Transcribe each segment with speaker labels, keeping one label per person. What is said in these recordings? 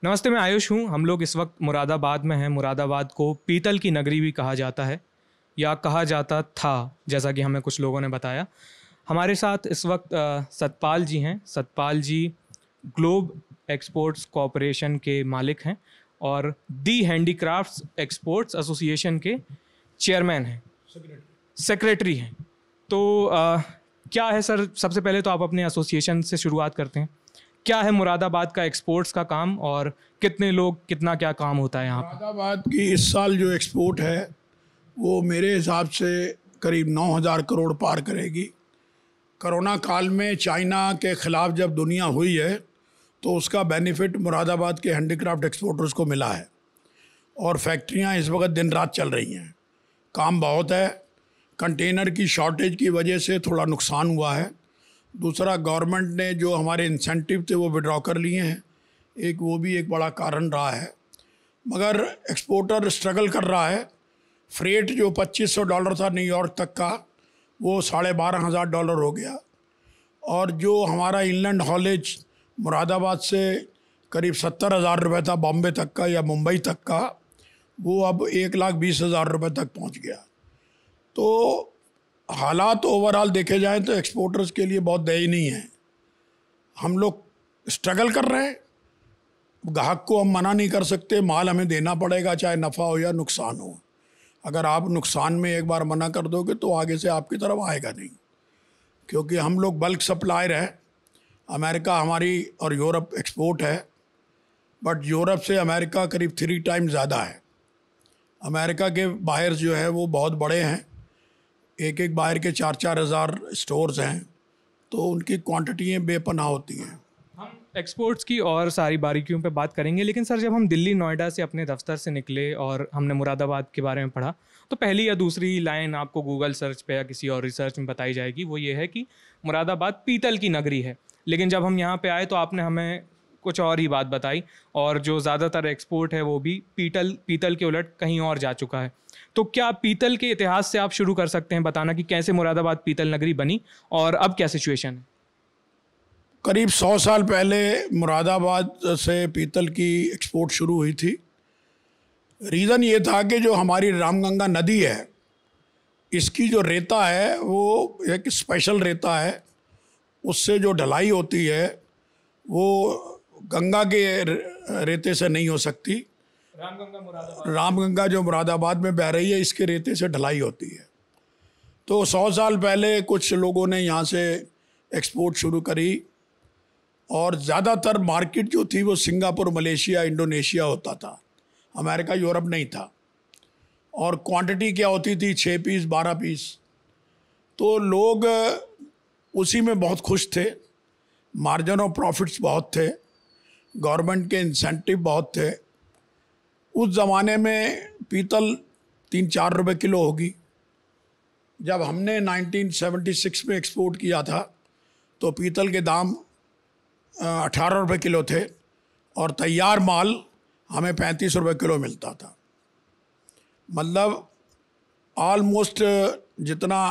Speaker 1: नमस्ते, मैं आयुष हूँ। हम लोग इस वक्त मुरादाबाद में हैं। मुरादाबाद को पीतल की नगरी भी कहा जाता है या कहा जाता था, जैसा कि हमें कुछ लोगों ने बताया। हमारे साथ इस वक्त सतपाल जी हैं। सतपाल जी ग्लोब एक्सपोर्ट्स कॉरपोरेशन के मालिक हैं और दी हैंडीक्राफ्ट्स एक्सपोर्ट्स एसोसिएशन के चेयरमैन हैं, सेक्रेटरी हैं। तो क्या है सर, सबसे पहले तो आप अपने एसोसिएशन से शुरुआत करते हैं। क्या है मुरादाबाद का एक्सपोर्ट्स का काम और कितने लोग, कितना क्या काम होता है यहाँ पर?
Speaker 2: मुरादाबाद की इस साल जो एक्सपोर्ट है वो मेरे हिसाब से करीब 9,000 करोड़ पार करेगी। कोरोना काल में चाइना के ख़िलाफ़ जब दुनिया हुई है तो उसका बेनिफिट मुरादाबाद के हैंडीक्राफ्ट एक्सपोर्टर्स को मिला है और फैक्ट्रियाँ इस वक्त दिन रात चल रही हैं। काम बहुत है। कंटेनर की शॉर्टेज की वजह से थोड़ा नुकसान हुआ है। दूसरा, गवर्नमेंट ने जो हमारे इंसेंटिव थे वो विड्रॉ कर लिए हैं, वो भी एक बड़ा कारण रहा है। मगर एक्सपोर्टर स्ट्रगल कर रहा है। फ्रेट जो $2,500 था न्यूयॉर्क तक का, वो $12,500 हो गया। और जो हमारा इनलैंड हॉलेज मुरादाबाद से करीब $70,000 था बॉम्बे तक का या मुंबई तक का, वो अब $1,20,000 तक पहुंच गया। तो हालात ओवरऑल देखे जाएं तो एक्सपोर्टर्स के लिए बहुत दयनीय है। हम लोग स्ट्रगल कर रहे हैं। ग्राहक को हम मना नहीं कर सकते, माल हमें देना पड़ेगा, चाहे नफ़ा हो या नुकसान हो। अगर आप नुकसान में एक बार मना कर दोगे तो आगे से आपकी तरफ आएगा नहीं, क्योंकि हम लोग बल्क सप्लायर हैं। अमेरिका हमारी और यूरोप एक्सपोर्ट है, बट यूरोप से अमेरिका करीब 3 टाइम ज़्यादा है। अमेरिका के बायर्स जो है वो बहुत बड़े हैं। एक बाहर के 4-4 हज़ार स्टोर्स हैं, तो उनकी क्वांटिटियाँ बेपनाह होती हैं।
Speaker 1: हम एक्सपोर्ट्स की और सारी बारीकियों पे बात करेंगे, लेकिन सर जब हम दिल्ली नोएडा से अपने दफ्तर से निकले और हमने मुरादाबाद के बारे में पढ़ा, तो पहली या दूसरी लाइन आपको गूगल सर्च पे या किसी और रिसर्च में बताई जाएगी, वो ये है कि मुरादाबाद पीतल की नगरी है। लेकिन जब हम यहाँ पे आए तो आपने हमें कुछ और ही बात बताई, और जो ज़्यादातर एक्सपोर्ट है वो भी पीतल के उलट कहीं और जा चुका है। तो क्या पीतल के इतिहास से आप शुरू कर सकते हैं बताना कि कैसे मुरादाबाद पीतल नगरी बनी और अब क्या सिचुएशन है?
Speaker 2: करीब 100 साल पहले मुरादाबाद से पीतल की एक्सपोर्ट शुरू हुई थी। रीज़न ये था कि जो हमारी रामगंगा नदी है, इसकी जो रेता है वो एक स्पेशल रेता है। उससे जो ढलाई होती है वो गंगा के रेते से नहीं हो सकती। रामगंगा जो मुरादाबाद में बह रही है, इसके रेते से ढलाई होती है। तो 100 साल पहले कुछ लोगों ने यहाँ से एक्सपोर्ट शुरू करी और ज़्यादातर मार्केट जो थी वो सिंगापुर, मलेशिया, इंडोनेशिया होता था। अमेरिका, यूरोप नहीं था। और क्वांटिटी क्या होती थी? 6 पीस, 12 पीस। तो लोग उसी में बहुत खुश थे। मार्जिन ऑफ प्रॉफिट्स बहुत थे, गवर्नमेंट के इंसेंटिव बहुत थे। उस ज़माने में पीतल 3-4 रुपये किलो होगी। जब हमने 1976 में एक्सपोर्ट किया था तो पीतल के दाम 18 रुपये किलो थे और तैयार माल हमें 35 रुपये किलो मिलता था। मतलब ऑलमोस्ट जितना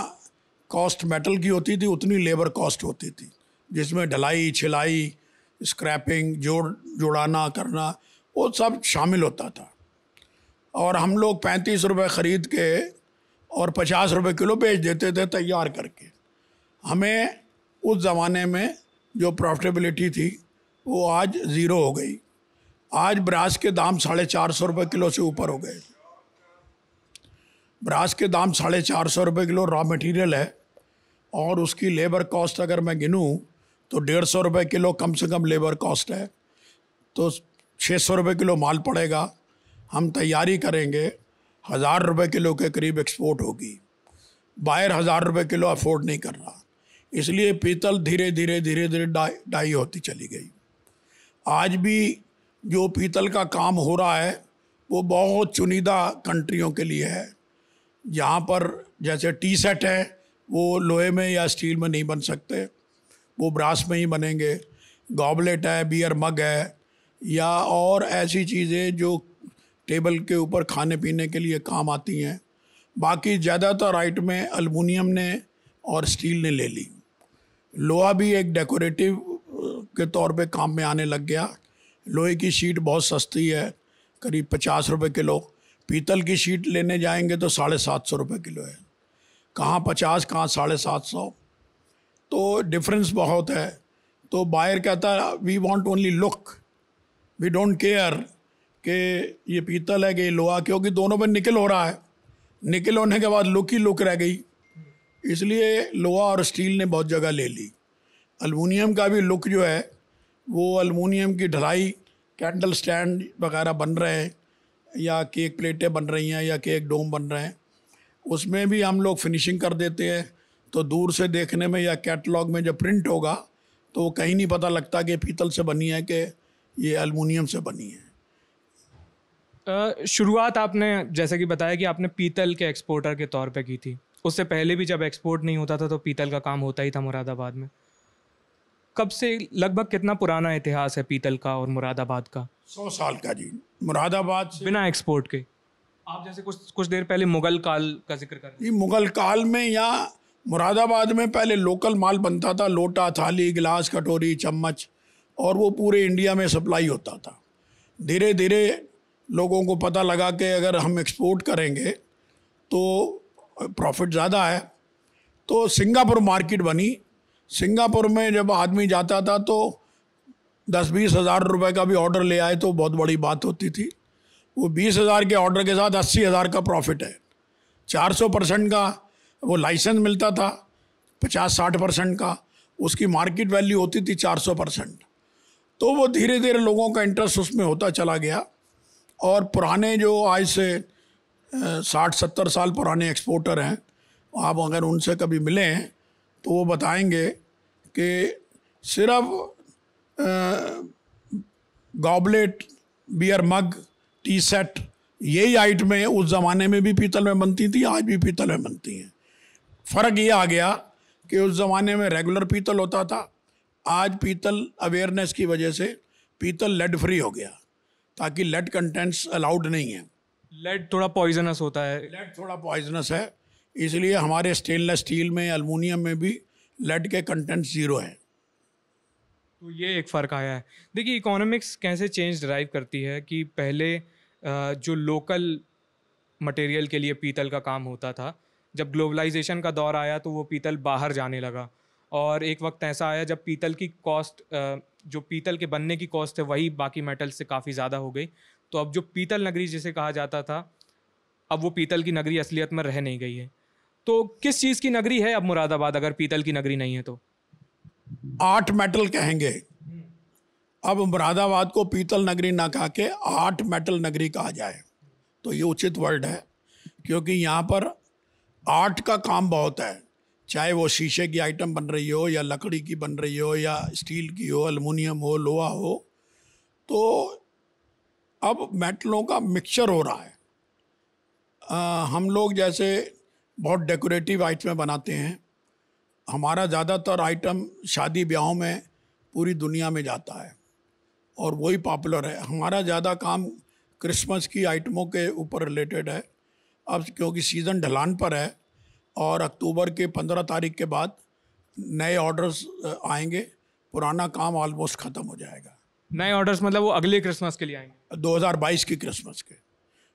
Speaker 2: कॉस्ट मेटल की होती थी उतनी लेबर कॉस्ट होती थी, जिसमें ढलाई, छिलाई, स्क्रैपिंग, जोड़ाना करना, वो सब शामिल होता था। और हम लोग 35 रुपये ख़रीद के और 50 रुपये किलो बेच देते थे तैयार करके। हमें उस ज़माने में जो प्रॉफिटेबिलिटी थी वो आज ज़ीरो हो गई। आज ब्रास के दाम 450 रुपये किलो से ऊपर हो गए। ब्रास के दाम 450 रुपये किलो रॉ मटेरियल है, और उसकी लेबर कॉस्ट अगर मैं गिनूँ तो 150 रुपये किलो कम से कम लेबर कॉस्ट है। तो 600 रुपये किलो माल पड़ेगा। हम तैयारी करेंगे, 1000 रुपये किलो के करीब एक्सपोर्ट होगी। बाहर 1000 रुपये किलो अफोर्ड नहीं कर रहा, इसलिए पीतल धीरे धीरे डाई होती चली गई। आज भी जो पीतल का काम हो रहा है वो बहुत चुनिंदा कंट्रियों के लिए है, जहाँ पर जैसे टी सेट है वो लोहे में या स्टील में नहीं बन सकते, वो ब्रास में ही बनेंगे। गॉबलेट है, बियर मग है, या और ऐसी चीज़ें जो टेबल के ऊपर खाने पीने के लिए काम आती हैं। बाकी ज़्यादातर आइटम में एल्युमिनियम ने और स्टील ने ले ली। लोहा भी एक डेकोरेटिव के तौर पे काम में आने लग गया। लोहे की शीट बहुत सस्ती है, करीब 50 रुपये किलो। पीतल की शीट लेने जाएंगे तो 750 रुपये किलो है। कहाँ 50, कहाँ 750, तो डिफरेंस बहुत है। तो बायर कहता है we want only look, we don't care कि ये पीतल है कि ये लोहा, क्योंकि दोनों में निकल हो रहा है। निकल होने के बाद लुक ही लुक रह गई, इसलिए लोहा और स्टील ने बहुत जगह ले ली। एल्युमिनियम का भी लुक जो है वो एल्युमिनियम की ढलाई, कैंडल स्टैंड वगैरह बन रहे हैं, या केक प्लेटें बन रही हैं, या केक डोम बन रहे हैं, उसमें भी हम लोग फिनिशिंग कर देते हैं। तो दूर से देखने में या कैटलॉग में जब प्रिंट होगा तो वो कहीं नहीं पता लगता कि पीतल से बनी है कि ये एल्युमिनियम से बनी है।
Speaker 1: शुरुआत आपने जैसे कि बताया कि आपने पीतल के एक्सपोर्टर के तौर पे की थी। उससे पहले भी जब एक्सपोर्ट नहीं होता था तो पीतल का काम होता ही था मुरादाबाद में। कब से, लगभग कितना पुराना इतिहास है पीतल का और मुरादाबाद का?
Speaker 2: 100 साल का जी, मुरादाबाद से।
Speaker 1: बिना एक्सपोर्ट के? आप जैसे कुछ देर पहले मुगल काल का जिक्र कर रहे
Speaker 2: ये मुगल काल में या मुरादाबाद में पहले लोकल माल बनता था, लोटा, थाली, गिलास, कटोरी, चम्मच, और वो पूरे इंडिया में सप्लाई होता था। धीरे धीरे लोगों को पता लगा कि अगर हम एक्सपोर्ट करेंगे तो प्रॉफिट ज़्यादा है, तो सिंगापुर मार्केट बनी। सिंगापुर में जब आदमी जाता था तो 10-20 हज़ार रुपये का भी ऑर्डर ले आए तो बहुत बड़ी बात होती थी। वो 20,000 के ऑर्डर के साथ 80,000 का प्रॉफिट है। 400% का वो लाइसेंस मिलता था, 50-60% का उसकी मार्केट वैल्यू होती थी 400%। तो वो धीरे धीरे लोगों का इंटरेस्ट उसमें होता चला गया। और पुराने जो आज से 60-70 साल पुराने एक्सपोर्टर हैं, आप अगर उनसे कभी मिलें तो वो बताएंगे कि सिर्फ गॉबलेट, बियर मग, टी सेट, यही आइटमें उस ज़माने में भी पीतल में बनती थी, आज भी पीतल में बनती हैं। फ़र्क ये आ गया कि उस ज़माने में रेगुलर पीतल होता था, आज पीतल अवेयरनेस की वजह से पीतल लेड फ्री हो गया, ताकि लेड कंटेंट्स अलाउड नहीं है।
Speaker 1: लेड थोड़ा पॉइजनस होता है।
Speaker 2: लेड थोड़ा पॉइजनस है, इसलिए हमारे स्टेनलेस स्टील में, एल्युमिनियम में भी लेड के कंटेंट 0 है।
Speaker 1: तो ये एक फ़र्क आया है। देखिए इकोनॉमिक्स कैसे चेंज ड्राइव करती है कि पहले जो लोकल मटेरियल के लिए पीतल का काम होता था, जब ग्लोबलाइजेशन का दौर आया तो वो पीतल बाहर जाने लगा, और एक वक्त ऐसा आया जब पीतल की कॉस्ट, जो पीतल के बनने की कॉस्ट है वही बाकी मेटल से काफ़ी ज़्यादा हो गई। तो अब जो पीतल नगरी जिसे कहा जाता था, अब वो पीतल की नगरी असलियत में रह नहीं गई है। तो किस चीज़ की नगरी है अब मुरादाबाद, अगर पीतल की नगरी नहीं है तो?
Speaker 2: आर्ट मेटल कहेंगे। अब मुरादाबाद को पीतल नगरी ना कहा के आर्ट मेटल नगरी कहा जाए तो ये उचित वर्ड है, क्योंकि यहाँ पर आर्ट का काम बहुत है। चाहे वो शीशे की आइटम बन रही हो, या लकड़ी की बन रही हो, या स्टील की हो, एल्युमिनियम हो, लोहा हो, तो अब मेटलों का मिक्सचर हो रहा है। हम लोग जैसे बहुत डेकोरेटिव आइटमें बनाते हैं, हमारा ज़्यादातर आइटम शादी ब्याहों में पूरी दुनिया में जाता है और वही पॉपुलर है। हमारा ज़्यादा काम क्रिसमस की आइटमों के ऊपर रिलेटेड है। अब क्योंकि सीज़न ढलान पर है और अक्टूबर के 15 तारीख के बाद नए ऑर्डर्स आएंगे, पुराना काम ऑलमोस्ट ख़त्म हो जाएगा।
Speaker 1: नए ऑर्डर्स मतलब वो अगले क्रिसमस के लिए आएंगे?
Speaker 2: 2022 की क्रिसमस के,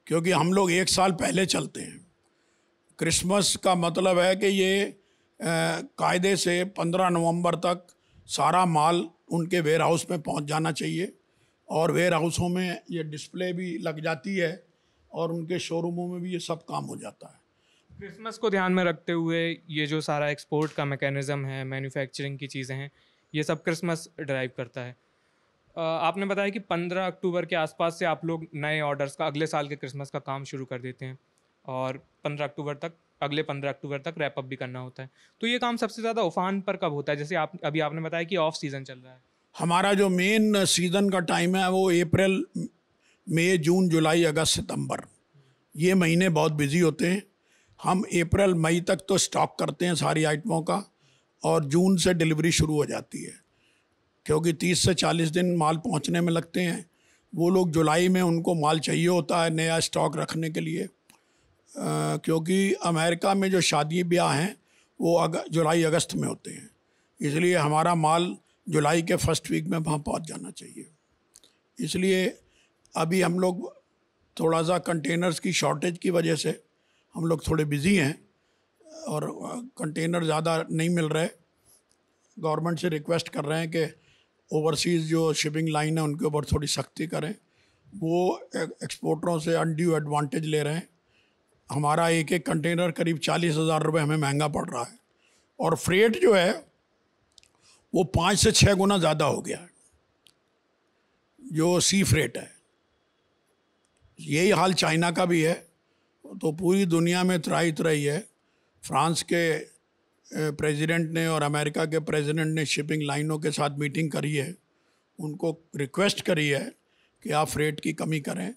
Speaker 2: क्योंकि हम लोग 1 साल पहले चलते हैं। क्रिसमस का मतलब है कि ये कायदे से 15 नवंबर तक सारा माल उनके वेयर हाउस में पहुंच जाना चाहिए, और वेयर हाउसों में ये डिस्प्ले भी लग जाती है और उनके शोरूमों में भी ये सब काम हो जाता है।
Speaker 1: क्रिसमस को ध्यान में रखते हुए ये जो सारा एक्सपोर्ट का मैकेनिज़्म है, मैन्युफैक्चरिंग की चीज़ें हैं, ये सब क्रिसमस ड्राइव करता है। आपने बताया कि 15 अक्टूबर के आसपास से आप लोग नए ऑर्डर्स का अगले साल के क्रिसमस का काम शुरू कर देते हैं, और 15 अक्टूबर तक, अगले 15 अक्टूबर तक रैप अप भी करना होता है। तो ये काम सबसे ज़्यादा उफान पर कब होता है? जैसे अभी आपने बताया कि ऑफ सीज़न चल रहा है।
Speaker 2: हमारा जो मेन सीज़न का टाइम है वो अप्रैल, मई, जून, जुलाई, अगस्त, सितंबर, ये महीने बहुत बिजी होते हैं। हम अप्रैल मई तक तो स्टॉक करते हैं सारी आइटमों का, और जून से डिलीवरी शुरू हो जाती है, क्योंकि 30 से 40 दिन माल पहुंचने में लगते हैं। वो लोग जुलाई में उनको माल चाहिए होता है नया स्टॉक रखने के लिए, क्योंकि अमेरिका में जो शादी ब्याह हैं वो जुलाई अगस्त में होते हैं, इसलिए हमारा माल जुलाई के फर्स्ट वीक में वहाँ पहुँच जाना चाहिए। इसलिए अभी हम लोग थोड़ा सा कंटेनर्स की शॉर्टेज की वजह से हम लोग थोड़े बिजी हैं और कंटेनर ज़्यादा नहीं मिल रहे। गवर्नमेंट से रिक्वेस्ट कर रहे हैं कि ओवरसीज़ जो शिपिंग लाइन है उनके ऊपर थोड़ी सख्ती करें। वो एक्सपोर्टरों से अनड्यू एडवांटेज ले रहे हैं। हमारा एक एक कंटेनर करीब 40,000 रुपये हमें महंगा पड़ रहा है और फ्रेट जो है वो 5 से 6 गुना ज़्यादा हो गया है जो सी फ्रेट है। यही हाल चाइना का भी है। तो पूरी दुनिया में त्राही त्राही है। फ्रांस के प्रेसिडेंट ने और अमेरिका के प्रेसिडेंट ने शिपिंग लाइनों के साथ मीटिंग करी है, उनको रिक्वेस्ट करी है कि आप फ्रेट की कमी करें,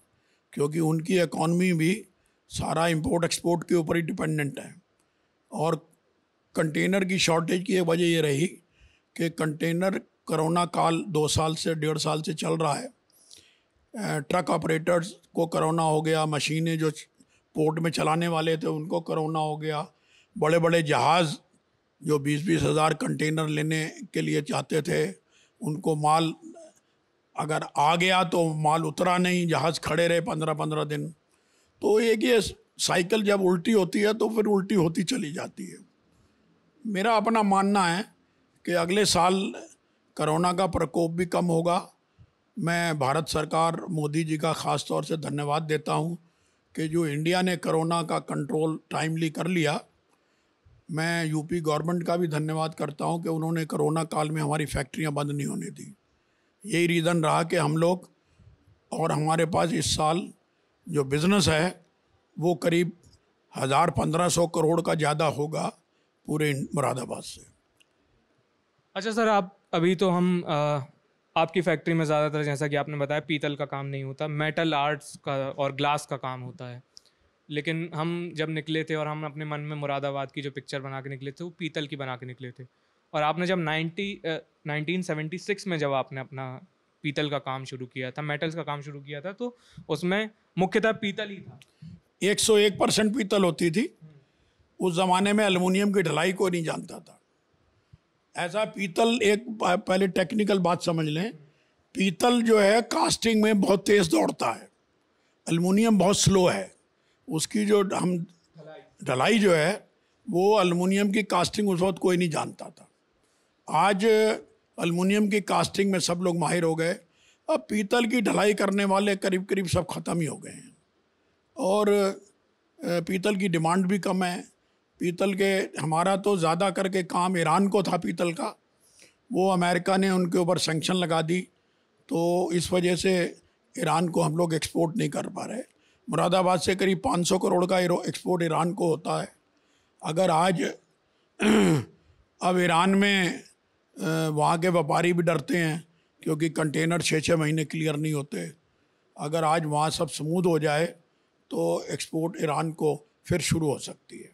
Speaker 2: क्योंकि उनकी इकॉनमी भी सारा इंपोर्ट एक्सपोर्ट के ऊपर ही डिपेंडेंट है। और कंटेनर की शॉर्टेज की एक वजह ये रही कि कंटेनर कोरोना काल 2 साल से 1.5 साल से चल रहा है। ट्रक ऑपरेटर्स को कोरोना हो गया, मशीनें जो पोर्ट में चलाने वाले थे उनको कोरोना हो गया, बड़े बड़े जहाज़ जो 20-20 हज़ार कंटेनर लेने के लिए चाहते थे उनको माल अगर आ गया तो माल उतरा नहीं, जहाज़ खड़े रहे 15-15 दिन। तो एक ये साइकिल जब उल्टी होती है तो फिर उल्टी होती चली जाती है। मेरा अपना मानना है कि अगले साल कोरोना का प्रकोप भी कम होगा। मैं भारत सरकार मोदी जी का ख़ास तौर से धन्यवाद देता हूं कि जो इंडिया ने कोरोना का कंट्रोल टाइमली कर लिया। मैं यूपी गवर्नमेंट का भी धन्यवाद करता हूं कि उन्होंने कोरोना काल में हमारी फैक्ट्रियां बंद नहीं होने दी। यही रीज़न रहा कि हम लोग और हमारे पास इस साल जो बिज़नेस है वो करीब 1,000-1,500 करोड़ का ज़्यादा होगा पूरे मुरादाबाद से।
Speaker 1: अच्छा सर, आप अभी तो हम आपकी फैक्ट्री में ज़्यादातर जैसा कि आपने बताया पीतल का काम नहीं होता, मेटल आर्ट्स का और ग्लास का काम होता है। लेकिन हम जब निकले थे और हम अपने मन में मुरादाबाद की जो पिक्चर बना के निकले थे वो पीतल की बना के निकले थे। और आपने जब 1976 में जब आपने अपना पीतल का काम शुरू किया था, मेटल्स का काम शुरू किया था, तो उसमें मुख्यतः पीतल ही था।
Speaker 2: 101% पीतल होती थी। उस ज़माने में एल्युमिनियम की ढलाई कोई नहीं जानता था। ऐसा पीतल, एक पहले टेक्निकल बात समझ लें, पीतल जो है कास्टिंग में बहुत तेज़ दौड़ता है, एल्युमिनियम बहुत स्लो है। उसकी जो हम ढलाई जो है वो एल्युमिनियम की कास्टिंग उस वक्त कोई नहीं जानता था। आज एल्युमिनियम की कास्टिंग में सब लोग माहिर हो गए। अब पीतल की ढलाई करने वाले करीब करीब सब ख़त्म ही हो गए हैं और पीतल की डिमांड भी कम है। पीतल के हमारा तो ज़्यादा करके काम ईरान को था पीतल का, वो अमेरिका ने उनके ऊपर सैंक्शन लगा दी, तो इस वजह से ईरान को हम लोग एक्सपोर्ट नहीं कर पा रहे। मुरादाबाद से करीब 500 करोड़ का एक्सपोर्ट ईरान को होता है। अगर आज अब ईरान में वहाँ के व्यापारी भी डरते हैं क्योंकि कंटेनर 6-6 महीने क्लियर नहीं होते। अगर आज वहाँ सब स्मूथ हो जाए तो एक्सपोर्ट ईरान को फिर शुरू हो सकती है।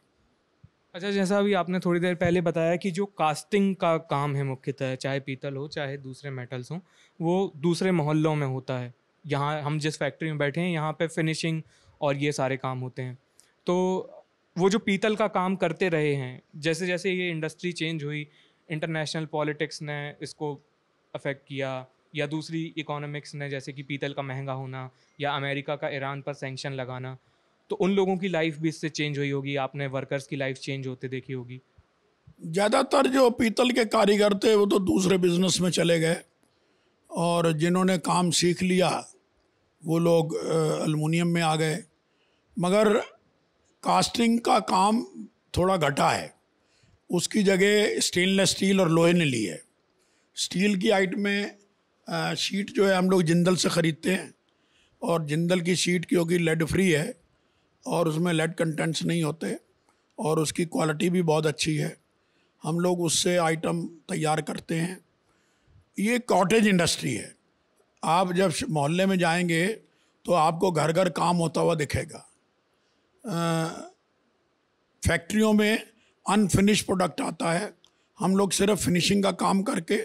Speaker 1: अच्छा, जैसा अभी आपने थोड़ी देर पहले बताया कि जो कास्टिंग का काम है मुख्यतः, चाहे पीतल हो चाहे दूसरे मेटल्स हों, वो दूसरे मोहल्लों में होता है। यहाँ हम जिस फैक्ट्री में बैठे हैं यहाँ पे फिनिशिंग और ये सारे काम होते हैं। तो वो जो पीतल का काम करते रहे हैं, जैसे जैसे ये इंडस्ट्री चेंज हुई, इंटरनेशनल पॉलिटिक्स ने इसको अफेक्ट किया या दूसरी इकोनॉमिक्स ने, जैसे कि पीतल का महंगा होना या अमेरिका का ईरान पर सैंक्शन लगाना, तो उन लोगों की लाइफ भी इससे चेंज हुई होगी। आपने वर्कर्स की लाइफ चेंज होते देखी होगी।
Speaker 2: ज़्यादातर जो पीतल के कारीगर थे वो तो दूसरे बिजनेस में चले गए और जिन्होंने काम सीख लिया वो लोग एल्युमिनियम में आ गए। मगर कास्टिंग का काम थोड़ा घटा है, उसकी जगह स्टेनलेस स्टील और लोहे ने ली है। स्टील की आइटम में शीट जो है हम लोग जिंदल से ख़रीदते हैं और जिंदल की शीट क्योंकि लेड फ्री है और उसमें लेड कंटेंट्स नहीं होते और उसकी क्वालिटी भी बहुत अच्छी है, हम लोग उससे आइटम तैयार करते हैं। ये कॉटेज इंडस्ट्री है। आप जब मोहल्ले में जाएंगे तो आपको घर घर काम होता हुआ दिखेगा। फैक्ट्रियों में अनफिनिश प्रोडक्ट आता है, हम लोग सिर्फ फिनिशिंग का काम करके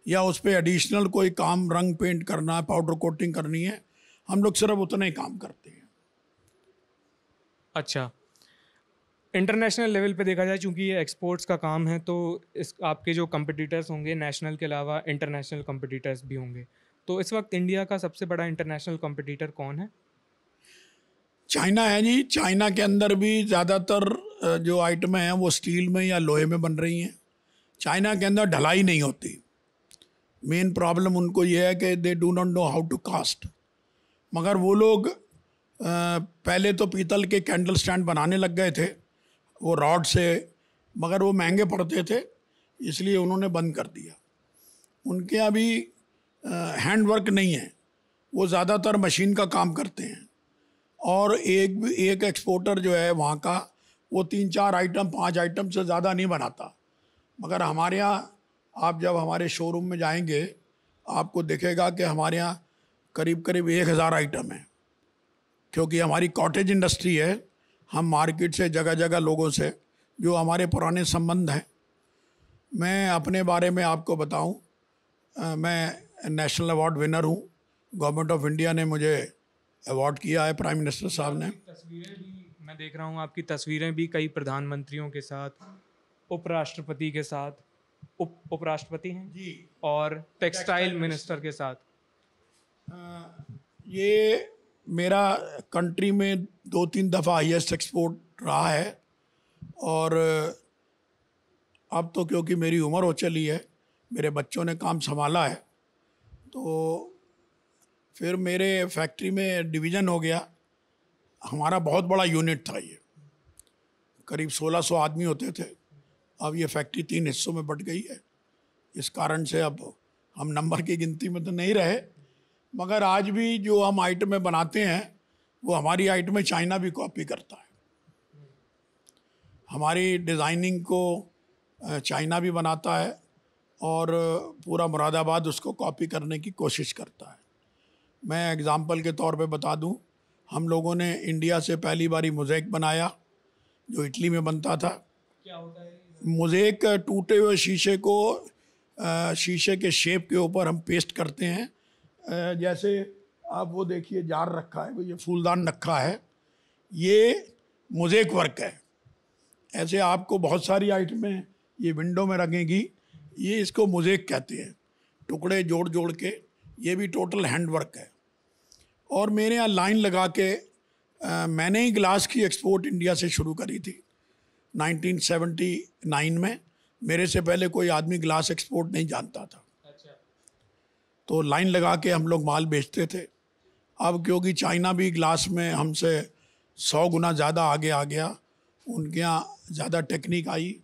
Speaker 2: या उस पर एडिशनल कोई काम, रंग पेंट करना है, पाउडर कोटिंग करनी है, हम लोग सिर्फ उतना ही काम करते हैं।
Speaker 1: अच्छा, इंटरनेशनल लेवल पे देखा जाए, चूंकि ये एक्सपोर्ट्स का काम है, तो इस आपके जो कंपटीटर्स होंगे नेशनल के अलावा इंटरनेशनल कंपटीटर्स भी होंगे, तो इस वक्त इंडिया का सबसे बड़ा इंटरनेशनल कॉम्पिटिटर कौन है?
Speaker 2: चाइना है जी। चाइना के अंदर भी ज़्यादातर जो आइटमें हैं वो स्टील में या लोहे में बन रही हैं। चाइना के अंदर ढलाई नहीं होती। मेन प्रॉब्लम उनको ये है कि they do not know how to cast. मगर वो लोग पहले तो पीतल के कैंडल स्टैंड बनाने लग गए थे वो रॉड से, मगर वो महंगे पड़ते थे, इसलिए उन्होंने बंद कर दिया। उनके अभी हैंड वर्क नहीं है, वो ज़्यादातर मशीन का काम करते हैं। और एक एक्सपोर्टर जो है वहाँ का, वो 3-4 आइटम 5 आइटम से ज़्यादा नहीं बनाता। मगर हमारे यहाँ आप जब हमारे शोरूम में जाएंगे आपको दिखेगा कि हमारे यहाँ करीब करीब 1000 आइटम है, क्योंकि हमारी कॉटेज इंडस्ट्री है। हम मार्केट से जगह जगह लोगों से जो हमारे पुराने संबंध हैं। मैं अपने बारे में आपको बताऊं, मैं नेशनल अवार्ड विनर हूं। गवर्नमेंट ऑफ इंडिया ने मुझे अवार्ड किया है, प्राइम मिनिस्टर साहब ने।
Speaker 1: तस्वीरें भी मैं देख रहा हूँ, आपकी तस्वीरें भी कई प्रधानमंत्रियों के साथ, उपराष्ट्रपति के साथ, उपराष्ट्रपति हैं
Speaker 2: जी,
Speaker 1: और टेक्सटाइल मिनिस्टर के साथ।
Speaker 2: ये मेरा कंट्री में 2-3 दफ़ा हाईएस्ट एक्सपोर्ट रहा है। और अब तो क्योंकि मेरी उम्र हो चली है, मेरे बच्चों ने काम संभाला है, तो फिर मेरे फैक्ट्री में डिवीज़न हो गया। हमारा बहुत बड़ा यूनिट था, ये करीब 1600 आदमी होते थे। अब ये फैक्ट्री 3 हिस्सों में बट गई है। इस कारण से अब हम नंबर की गिनती में तो नहीं रहे, मगर आज भी जो हम आइटमें बनाते हैं वो हमारी आइटमें चाइना भी कॉपी करता है। हमारी डिज़ाइनिंग को चाइना भी बनाता है और पूरा मुरादाबाद उसको कॉपी करने की कोशिश करता है। मैं एग्ज़ाम्पल के तौर पे बता दूं, हम लोगों ने इंडिया से पहली बारी मोज़ेक बनाया जो इटली में बनता था।
Speaker 1: क्या होता है
Speaker 2: मोज़ेक? टूटे हुए शीशे को शीशे के शेप के ऊपर हम पेस्ट करते हैं। जैसे आप वो देखिए जार रखा है, ये फूलदान रखा है, ये मोज़ेक वर्क है। ऐसे आपको बहुत सारी आइटमें ये विंडो में रखेंगी, ये इसको मोज़ेक कहते हैं। टुकड़े जोड़ जोड़ के, ये भी टोटल हैंड वर्क है। और मेरे यहाँ लाइन लगा के मैंने ही ग्लास की एक्सपोर्ट इंडिया से शुरू करी थी 1979 में। मेरे से पहले कोई आदमी ग्लास एक्सपोर्ट नहीं जानता था।
Speaker 1: अच्छा।
Speaker 2: तो लाइन लगा के हम लोग माल बेचते थे। अब क्योंकि चाइना भी ग्लास में हमसे 100 गुना ज़्यादा आगे आ गया, उनके यहाँ ज़्यादा टेक्निक आई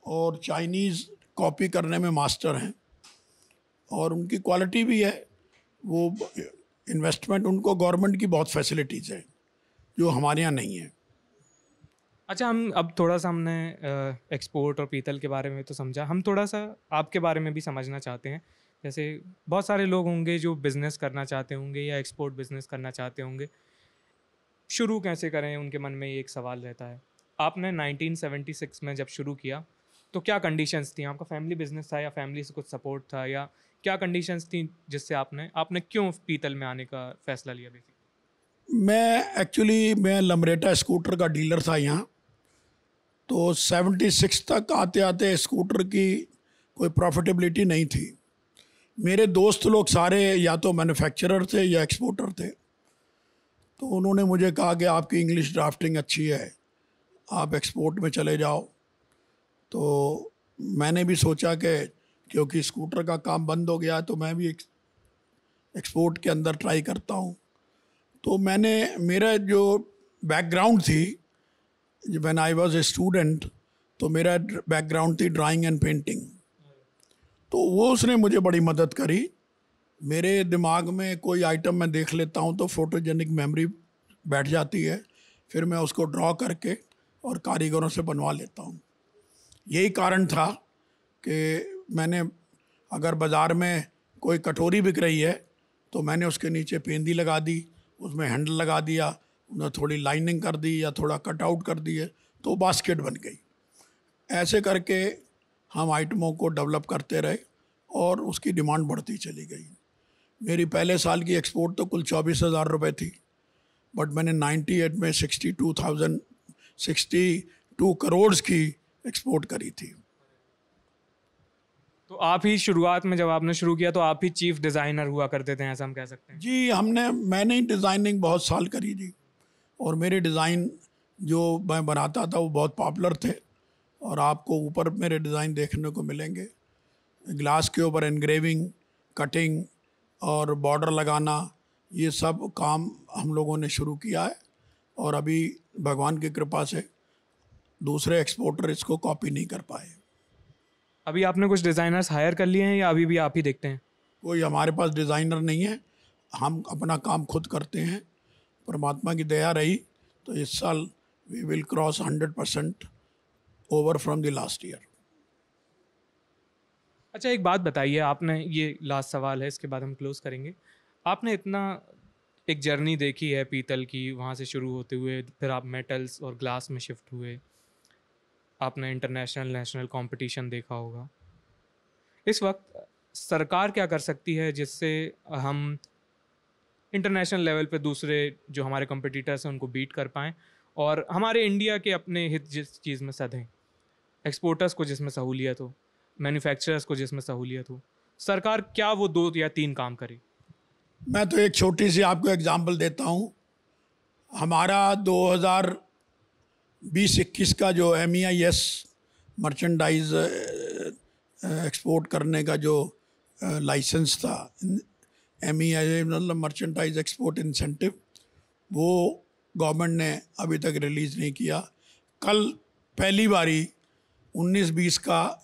Speaker 2: और चाइनीज़ कॉपी करने में मास्टर हैं और उनकी क्वालिटी भी है। वो इन्वेस्टमेंट, उनको गवर्नमेंट की बहुत फैसिलिटीज़ है जो हमारे यहाँ नहीं है।
Speaker 1: अच्छा, हम अब थोड़ा सा हमने एक्सपोर्ट और पीतल के बारे में तो समझा, हम थोड़ा सा आपके बारे में भी समझना चाहते हैं। जैसे बहुत सारे लोग होंगे जो बिज़नेस करना चाहते होंगे या एक्सपोर्ट बिज़नेस करना चाहते होंगे, शुरू कैसे करें, उनके मन में ये एक सवाल रहता है। आपने 1976 में जब शुरू किया तो क्या कंडीशंस थी? आपका फैमिली बिजनेस था या फैमिली से कुछ सपोर्ट था, या क्या कंडीशंस थी जिससे आपने क्यों पीतल में आने का फैसला लिया? बेसिकली
Speaker 2: मैं लमरेटा स्कूटर का डीलर था यहाँ। तो 76 तक आते आते स्कूटर की कोई प्रॉफिटेबिलिटी नहीं थी। मेरे दोस्त लोग सारे या तो मैन्युफैक्चरर थे या एक्सपोर्टर थे। तो उन्होंने मुझे कहा कि आपकी इंग्लिश ड्राफ्टिंग अच्छी है, आप एक्सपोर्ट में चले जाओ। तो मैंने भी सोचा कि क्योंकि स्कूटर का काम बंद हो गया तो मैं भी एक्सपोर्ट के अंदर ट्राई करता हूँ। तो मेरा जो बैकग्राउंड थी, when I was a student, तो मेरा बैकग्राउंड थी ड्राइंग एंड पेंटिंग। तो वो उसने मुझे बड़ी मदद करी। मेरे दिमाग में कोई आइटम मैं देख लेता हूँ तो फोटोजेनिक मेमोरी बैठ जाती है, फिर मैं उसको ड्रॉ करके और कारीगरों से बनवा लेता हूँ। यही कारण था कि मैंने, अगर बाज़ार में कोई कटोरी बिक रही है तो मैंने उसके नीचे पेंदी लगा दी, उसमें हैंडल लगा दिया, उन्हें थोड़ी लाइनिंग कर दी या थोड़ा कट आउट कर दिए, तो बास्केट बन गई। ऐसे करके हम आइटमों को डेवलप करते रहे और उसकी डिमांड बढ़ती चली गई। मेरी पहले साल की एक्सपोर्ट तो कुल 24,000 रुपये थी, बट मैंने 98 में 62 करोड़ की एक्सपोर्ट करी थी।
Speaker 1: तो आप ही शुरुआत में जब आपने शुरू किया तो आप ही चीफ डिज़ाइनर हुआ करते थे, ऐसा हम कह सकते हैं?
Speaker 2: जी, मैंने ही डिज़ाइनिंग बहुत साल करी थी, और मेरे डिज़ाइन जो मैं बनाता था वो बहुत पॉपुलर थे, और आपको ऊपर मेरे डिज़ाइन देखने को मिलेंगे। ग्लास के ऊपर एनग्रेविंग, कटिंग और बॉर्डर लगाना, ये सब काम हम लोगों ने शुरू किया है, और अभी भगवान की कृपा से दूसरे एक्सपोर्टर इसको कॉपी नहीं कर पाए।
Speaker 1: अभी आपने कुछ डिज़ाइनर्स हायर कर लिए हैं या अभी भी आप ही देखते हैं?
Speaker 2: कोई हमारे पास डिज़ाइनर नहीं है, हम अपना काम खुद करते हैं। परमात्मा की दया रही तो इस साल we will cross 100% over from the last year.
Speaker 1: अच्छा, एक बात बताइए, आपने, ये लास्ट सवाल है, इसके बाद हम क्लोज करेंगे। आपने इतना एक जर्नी देखी है पीतल की, वहाँ से शुरू होते हुए फिर आप मेटल्स और ग्लास में शिफ्ट हुए, आपने इंटरनेशनल नेशनल कंपटीशन देखा होगा। इस वक्त सरकार क्या कर सकती है जिससे हम इंटरनेशनल लेवल पे दूसरे जो हमारे कंपटीटर्स हैं उनको बीट कर पाएँ और हमारे इंडिया के अपने हित जिस चीज़ में सधें, एक्सपोर्टर्स को जिसमें सहूलियत हो, मैन्युफैक्चरर्स को जिसमें सहूलियत हो, सरकार क्या वो 2 या 3 काम करे?
Speaker 2: मैं तो एक छोटी सी आपको एग्जांपल देता हूँ। हमारा 2020-21 का जो MEIS मर्चेंडाइज एक्सपोर्ट करने का जो लाइसेंस था, MEIS मतलब मर्चेंडाइज एक्सपोर्ट इंसेंटिव, वो गवर्नमेंट ने अभी तक रिलीज़ नहीं किया। कल पहली बारी 19-20 का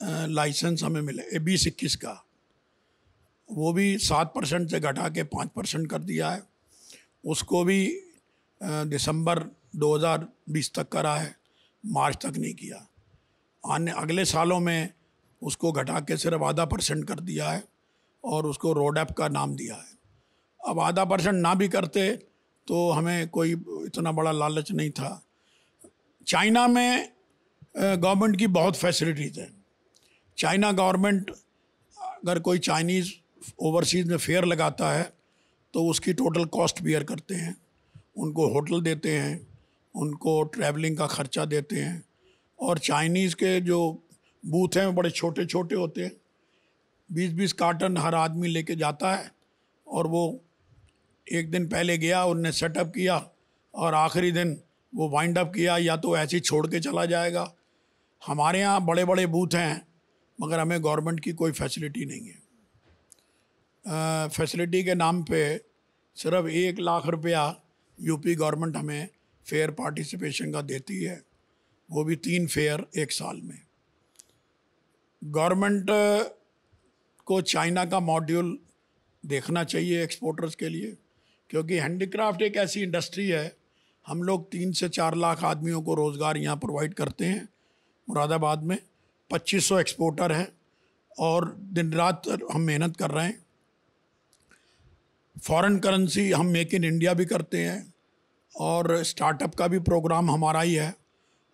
Speaker 2: लाइसेंस हमें मिले, 20-21 का, वो भी 7% से घटा के 5% कर दिया है। उसको भी दिसंबर 2020 तक करा है, मार्च तक नहीं किया। अगले सालों में उसको घटा के सिर्फ 0.5% कर दिया है और उसको रोड ऐप का नाम दिया है। अब 0.5% ना भी करते तो हमें कोई इतना बड़ा लालच नहीं था। चाइना में गवर्नमेंट की बहुत फैसिलिटीज़ हैं। चाइना गवर्नमेंट अगर कोई चाइनीज़ ओवरसीज़ में फेयर लगाता है तो उसकी टोटल कॉस्ट बियर करते हैं, उनको होटल देते हैं, उनको ट्रैवलिंग का ख़र्चा देते हैं। और चाइनीज़ के जो बूथ हैं बड़े छोटे छोटे होते हैं, 20-20 कार्टन हर आदमी लेके जाता है, और वो एक दिन पहले गया, उनने सेटअप किया और आखिरी दिन वो वाइंड अप किया, या तो ऐसे ही छोड़ के चला जाएगा। हमारे यहाँ बड़े बड़े बूथ हैं मगर हमें गवर्नमेंट की कोई फैसिलिटी नहीं है। फैसिलिटी के नाम पे सिर्फ 1 लाख रुपया यूपी गवर्नमेंट हमें फेयर पार्टिसिपेशन का देती है, वो भी 3 फेयर एक साल में। गवर्नमेंट को चाइना का मॉड्यूल देखना चाहिए एक्सपोर्टर्स के लिए, क्योंकि हैंडीक्राफ्ट एक ऐसी इंडस्ट्री है, हम लोग 3 से 4 लाख आदमियों को रोज़गार यहाँ प्रोवाइड करते हैं। मुरादाबाद में 2500 एक्सपोर्टर हैं और दिन रात हम मेहनत कर रहे हैं। फॉरेन करेंसी हम मेक इन इंडिया भी करते हैं, और स्टार्टअप का भी प्रोग्राम हमारा ही है।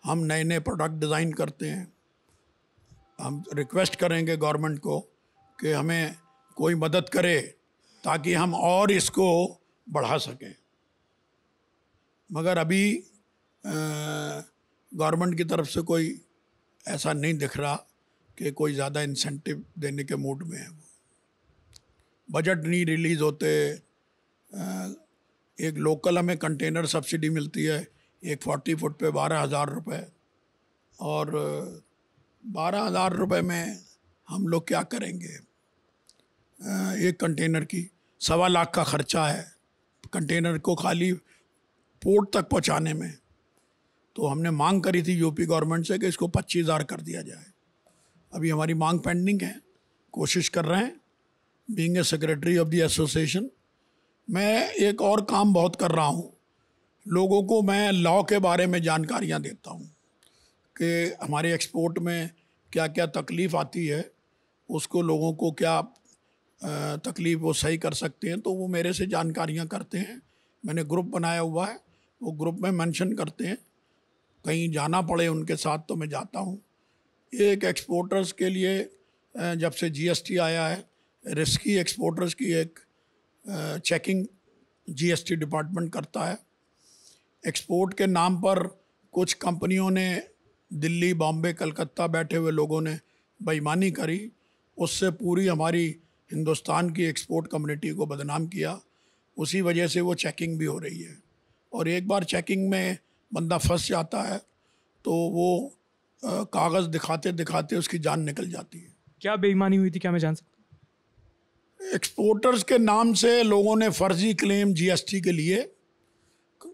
Speaker 2: हम नए नए प्रोडक्ट डिज़ाइन करते हैं। हम रिक्वेस्ट करेंगे गवर्नमेंट को कि हमें कोई मदद करे ताकि हम और इसको बढ़ा सकें, मगर अभी गवर्नमेंट की तरफ से कोई ऐसा नहीं दिख रहा कि कोई ज़्यादा इंसेंटिव देने के मूड में है। बजट नहीं रिलीज़ होते। एक लोकल हमें कंटेनर सब्सिडी मिलती है, एक 40 फुट पे 12,000 रुपये, और 12,000 रुपये में हम लोग क्या करेंगे? एक कंटेनर की 1.25 लाख का ख़र्चा है कंटेनर को खाली पोर्ट तक पहुंचाने में। तो हमने मांग करी थी यूपी गवर्नमेंट से कि इसको 25,000 कर दिया जाए। अभी हमारी मांग पेंडिंग है, कोशिश कर रहे हैं। Being a secretary of the association, मैं एक और काम बहुत कर रहा हूँ। लोगों को मैं लॉ के बारे में जानकारियाँ देता हूँ कि हमारे एक्सपोर्ट में क्या क्या तकलीफ़ आती है, उसको लोगों को क्या तकलीफ़ वो सही कर सकते हैं, तो वो मेरे से जानकारियाँ करते हैं। मैंने ग्रुप बनाया हुआ है, वो ग्रुप में मेंशन करते हैं। कहीं जाना पड़े उनके साथ तो मैं जाता हूँ। एक एक्सपोर्टर्स के लिए जब से GST आया है, रिस्की एक्सपोर्टर्स की एक चेकिंग GST डिपार्टमेंट करता है। एक्सपोर्ट के नाम पर कुछ कंपनियों ने, दिल्ली, बॉम्बे, कलकत्ता बैठे हुए लोगों ने बेईमानी करी उससे पूरी हमारी हिंदुस्तान की एक्सपोर्ट कम्युनिटी को बदनाम किया। उसी वजह से वो चेकिंग भी हो रही है, और एक बार चेकिंग में बंदा फंस जाता है तो वो कागज़ दिखाते दिखाते उसकी जान निकल जाती है।
Speaker 1: क्या बेईमानी हुई थी, क्या मैं जान सकता हूँ?
Speaker 2: एक्सपोर्टर्स के नाम से लोगों ने फर्जी क्लेम जीएसटी के लिए।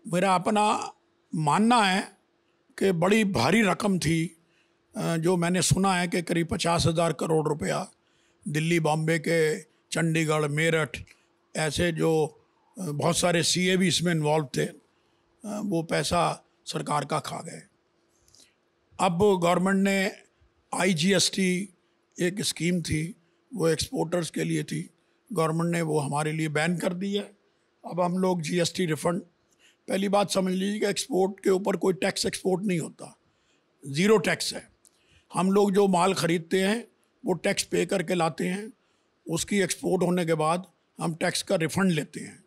Speaker 2: मेरा अपना मानना है कि बड़ी भारी रकम थी, जो मैंने सुना है कि करीब 50,000 करोड़ रुपया दिल्ली, बॉम्बे के, चंडीगढ़, मेरठ, ऐसे जो बहुत सारे सीए भी इसमें इन्वॉल्व थे, वो पैसा सरकार का खा गए। अब गवर्नमेंट ने आईजीएसटी एक स्कीम थी, वो एक्सपोर्टर्स के लिए थी, गवर्नमेंट ने वो हमारे लिए बैन कर दी है। अब हम लोग जीएसटी रिफंड, पहली बात समझ लीजिए कि एक्सपोर्ट के ऊपर कोई टैक्स एक्सपोर्ट नहीं होता, ज़ीरो टैक्स है। हम लोग जो माल ख़रीदते हैं वो टैक्स पे करके लाते हैं, उसकी एक्सपोर्ट होने के बाद हम टैक्स का रिफ़ंड लेते हैं।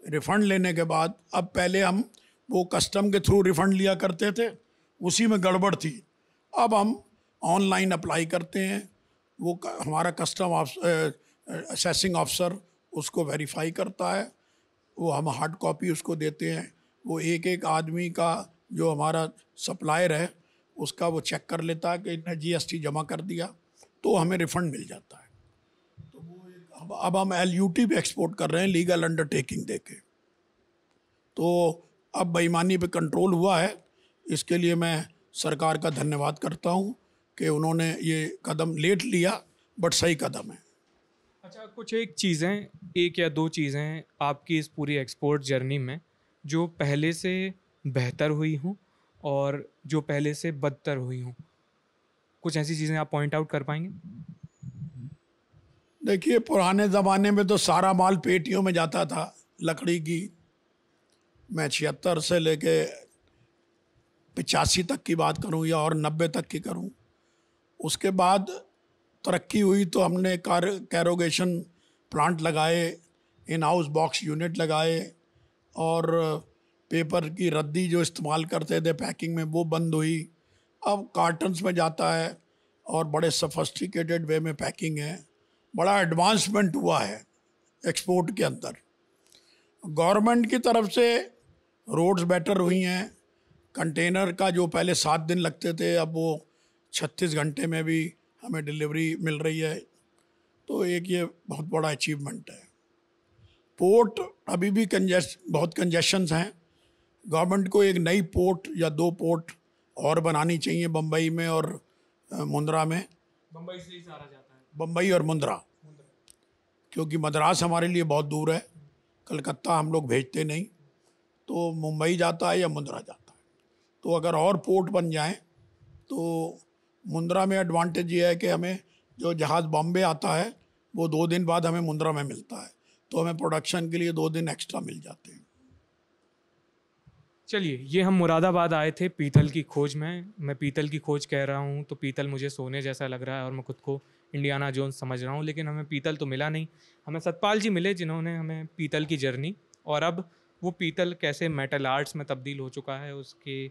Speaker 2: रिफ़ंड लेने के बाद, अब पहले हम वो कस्टम के थ्रू रिफ़ंड लिया करते थे, उसी में गड़बड़ थी। अब हम ऑनलाइन अप्लाई करते हैं, वो हमारा कस्टम असेसिंग ऑफिसर उसको वेरीफाई करता है, वो हम हार्ड कॉपी उसको देते हैं, वो एक एक आदमी का जो हमारा सप्लायर है उसका वो चेक कर लेता है कि इतना जीएसटी जमा कर दिया, तो हमें रिफ़ंड मिल जाता है। तो वो अब हम एलयूटी पे एक्सपोर्ट कर रहे हैं, लीगल अंडरटेकिंग देके। तो अब बेईमानी पे कंट्रोल हुआ है, इसके लिए मैं सरकार का धन्यवाद करता हूँ कि उन्होंने ये कदम लेट लिया, बट सही कदम है।
Speaker 1: अच्छा, कुछ एक या दो चीज़ें आपकी इस पूरी एक्सपोर्ट जर्नी में जो पहले से बेहतर हुई हूँ और जो पहले से बदतर हुई हूँ, कुछ ऐसी चीज़ें आप पॉइंट आउट कर पाएंगे?
Speaker 2: देखिए, पुराने ज़माने में तो सारा माल पेटियों में जाता था, लकड़ी की। मैं 76 से लेके 85 तक की बात करूं या और 90 तक की करूं, उसके बाद तरक्की हुई तो हमने कैरोगेशन प्लांट लगाए, इन हाउस बॉक्स यूनिट लगाए, और पेपर की रद्दी जो इस्तेमाल करते थे पैकिंग में वो बंद हुई। अब कार्टन्स में जाता है और बड़े सफिस्टिकेटेड वे में पैकिंग है। बड़ा एडवांसमेंट हुआ है एक्सपोर्ट के अंदर। गवर्नमेंट की तरफ से रोड्स बेटर हुई हैं, कंटेनर का जो पहले 7 दिन लगते थे अब वो 36 घंटे में भी हमें डिलीवरी मिल रही है, तो एक ये बहुत बड़ा अचीवमेंट है। पोर्ट अभी भी बहुत कंजेशंस हैं। गवर्नमेंट को एक नई पोर्ट या 2 पोर्ट और बनानी चाहिए, बम्बई में और मुंद्रा में।
Speaker 1: बम्बई से ही सारा जाता है,
Speaker 2: बम्बई और मुंद्रा, क्योंकि मद्रास हमारे लिए बहुत दूर है, कलकत्ता हम लोग भेजते नहीं, तो मुंबई जाता है या मुंद्रा जाता है। तो अगर और पोर्ट बन जाएं तो मुंद्रा में एडवांटेज ये है कि हमें जो जहाज़ बॉम्बे आता है वो 2 दिन बाद हमें मुंद्रा में मिलता है, तो हमें प्रोडक्शन के लिए 2 दिन एक्स्ट्रा मिल जाते हैं।
Speaker 1: चलिए, ये हम मुरादाबाद आए थे पीतल की खोज में। मैं पीतल की खोज कह रहा हूँ तो पीतल मुझे सोने जैसा लग रहा है और मैं खुद को इंडियाना जोन्स समझ रहा हूँ, लेकिन हमें पीतल तो मिला नहीं। हमें सतपाल जी मिले जिन्होंने हमें पीतल की जर्नी और अब वो पीतल कैसे मेटल आर्ट्स में तब्दील हो चुका है, उसके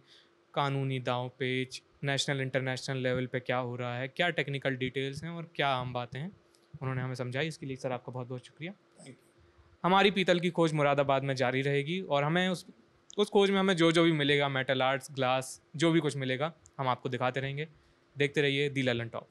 Speaker 1: कानूनी दांव पेच, नेशनल इंटरनेशनल लेवल पे क्या हो रहा है, क्या टेक्निकल डिटेल्स हैं और क्या आम बातें हैं, उन्होंने हमें समझाई। इसके लिए सर आपका बहुत बहुत शुक्रिया। हमारी पीतल की खोज मुरादाबाद में जारी रहेगी और हमें उस खोज में हमें जो जो भी मिलेगा, मेटल आर्ट्स, ग्लास, जो भी कुछ मिलेगा हम आपको दिखाते रहेंगे। देखते रहिए दी ललन टॉप।